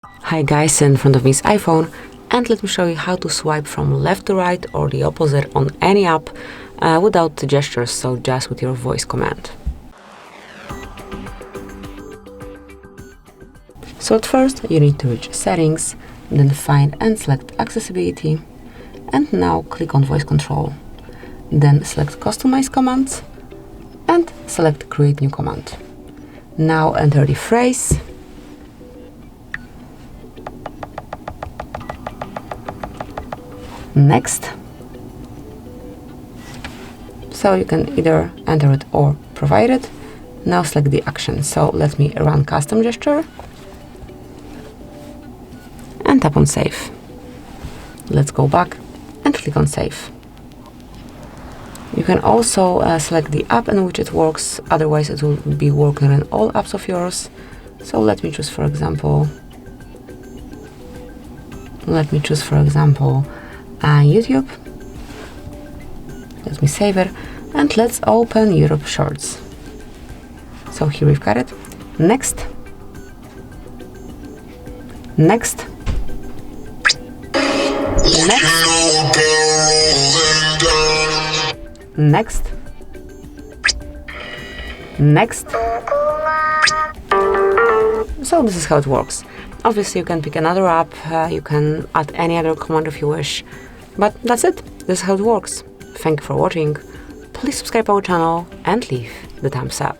Hi guys, in front of me is iPhone, and let me show you how to swipe from left to right or the opposite on any app without the gestures, so just with your voice command. So at first you need to reach settings, then find and select accessibility, and now click on voice control. Then select customize commands and select create new command. Now enter the phrase. Next. So you can either enter it or provide it. Now select the action. So let me run custom gesture and tap on save. Let's go back and click on save. You can also select the app in which it works, otherwise it will be working in all apps of yours. So let me choose for example YouTube. Let me save it and let's open Europe Shorts. So here we've got it. Next. Next. Next. Next. So this is how it works. Obviously you can pick another app, you can add any other command if you wish, but that's it. This is how it works. Thank you for watching. Please subscribe our channel and leave the thumbs up.